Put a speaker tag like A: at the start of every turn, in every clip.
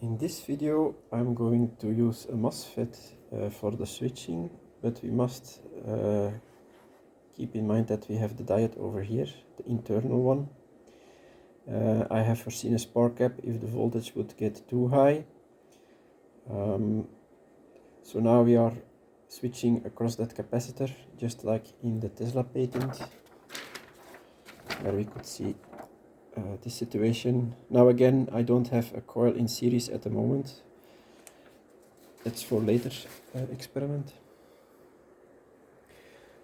A: In this video I'm going to use a Mosfet for the switching, but we must keep in mind that we have the diode over here, the internal one. I have foreseen a spark gap if the voltage would get too high. So now we are switching across that capacitor, just like in the Tesla patent, where we could see this situation. Now again, I don't have a coil in series at the moment. That's for later experiment.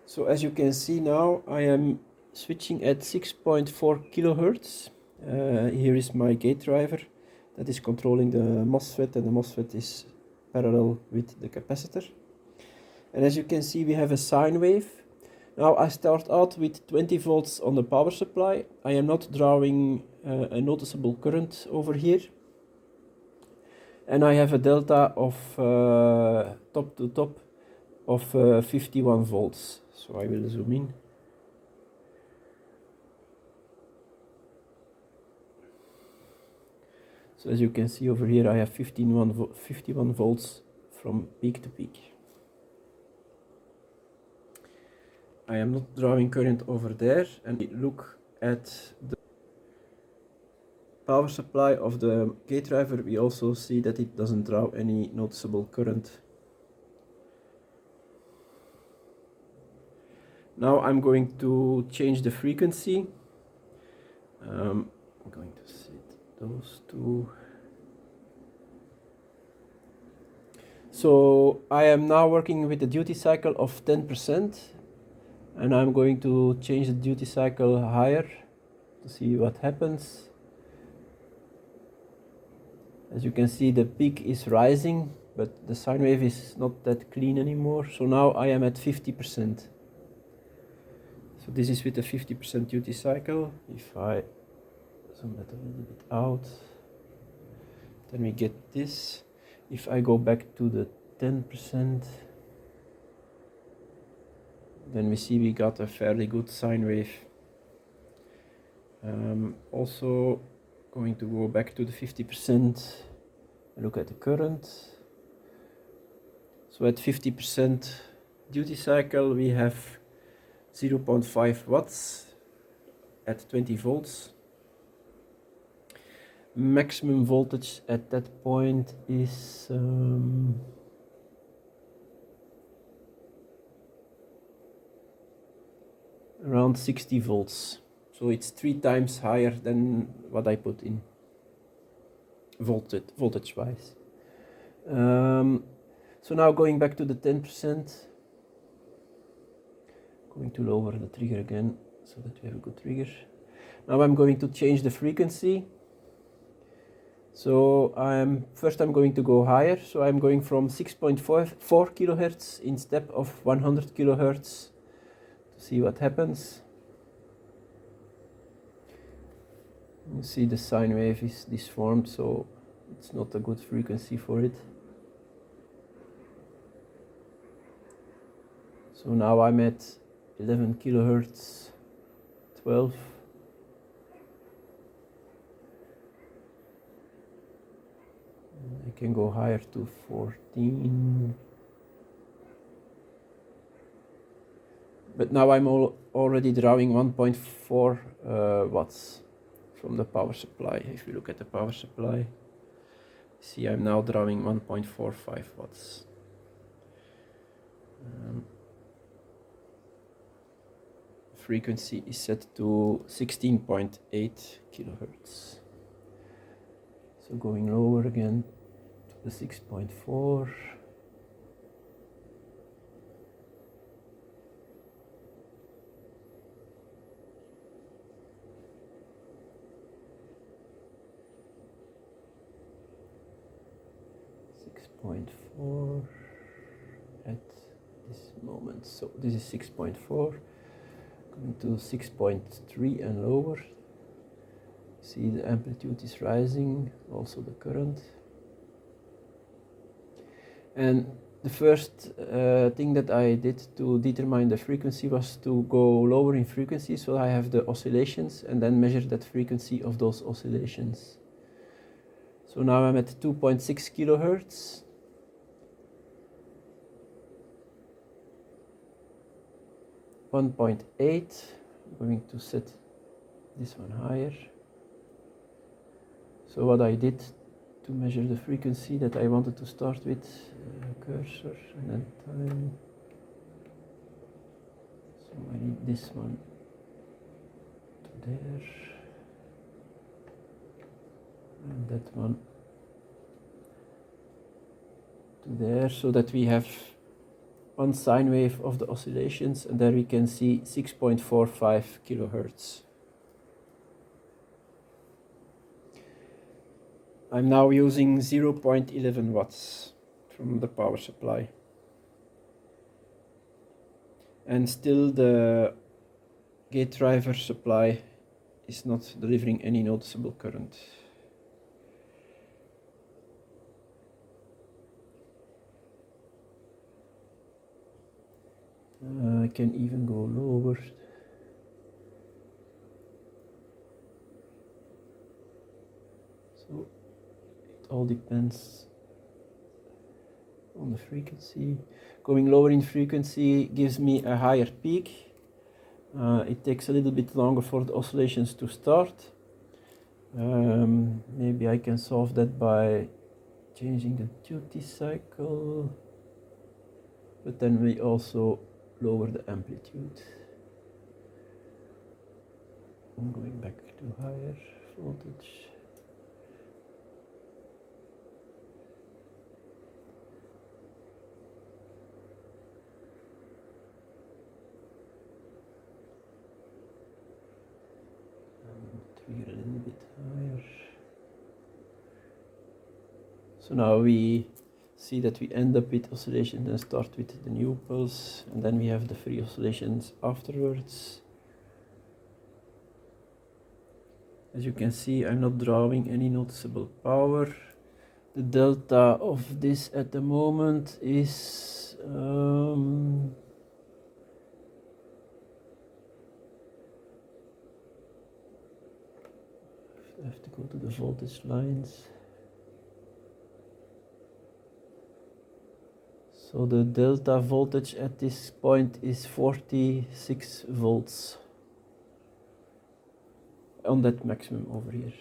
A: So as you can see now, I am switching at 6.4 kilohertz. Here is my gate driver that is controlling the Mosfet, and the Mosfet is parallel with the capacitor. And as you can see, we have a sine wave. Now I start out with 20 volts on the power supply. I am not drawing a noticeable current over here. And I have a delta of top to top of 51 volts. So I will zoom in. So as you can see over here, I have 51 volts from peak to peak. I am not drawing current over there, and we look at the power supply of the gate driver. We also see that it doesn't draw any noticeable current. Now I'm going to change the frequency. I'm going to set those two. So I am now working with a duty cycle of 10%. And I'm going to change the duty cycle higher to see what happens. As you can see, the peak is rising, but the sine wave is not that clean anymore. So now I am at 50%. So this is with a 50% duty cycle. If I zoom that a little bit out, then we get this. If I go back to the 10%, then we see we got a fairly good sine wave. Also going to go back to the 50% and look at the current. So at 50% duty cycle we have 0.5 watts at 20 volts. Maximum voltage at that point is around 60 volts, so it's 3 times higher than what I put in voltage wise. So now going back to the 10%, going to lower the trigger again so that we have a good trigger. Now I'm going to change the frequency. So first I'm going to go higher, so I'm going from 6.4 kilohertz instead of 100 kilohertz. See what happens. You see the sine wave is disformed, so it's not a good frequency for it. So now I'm at 11 kilohertz, 12. I can go higher to 14. But now I'm already drawing 1.4 watts from the power supply. If you look at the power supply, see I'm now drawing 1.45 watts. Frequency is set to 16.8 kilohertz. So going lower again to the 6.4. At this moment. So this is 6.4, going to 6.3 and lower. See the amplitude is rising, also the current. And the first thing that I did to determine the frequency was to go lower in frequency, so I have the oscillations and then measure that frequency of those oscillations. So now I'm at 2.6 kilohertz. .8. I'm going to set this one higher. So what I did to measure the frequency that I wanted to start with, cursor and then time. So I need this one to there, and that one to there, so that we have one sine wave of the oscillations, and there we can see 6.45 kilohertz. I'm now using 0.11 watts from the power supply. And still the gate driver supply is not delivering any noticeable current. I can even go lower. So it all depends on the frequency. Going lower in frequency gives me a higher peak. It takes a little bit longer for the oscillations to start. Maybe I can solve that by changing the duty cycle, but then we also lower the amplitude. I'm going back to higher voltage. Trigger a little bit higher. So now we see that we end up with oscillations and start with the new pulse, and then we have the free oscillations afterwards. As you can see, I'm not drawing any noticeable power. The delta of this at the moment is I have to go to the voltage lines. So the delta voltage at this point is 46 volts on that maximum over here.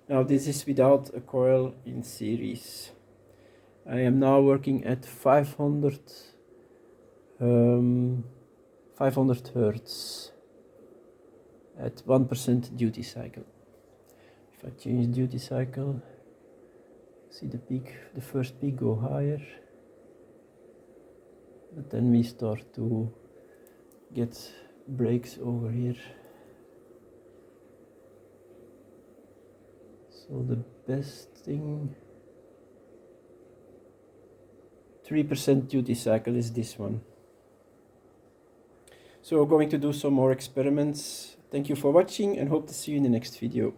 A: Now this is without a coil in series. I am now working at 500 Hertz at 1% duty cycle. If I change duty cycle, see the peak, the first peak go higher, but then we start to get breaks over here. So the best thing, 3% duty cycle is this one. So we're going to do some more experiments. Thank you for watching and hope to see you in the next video.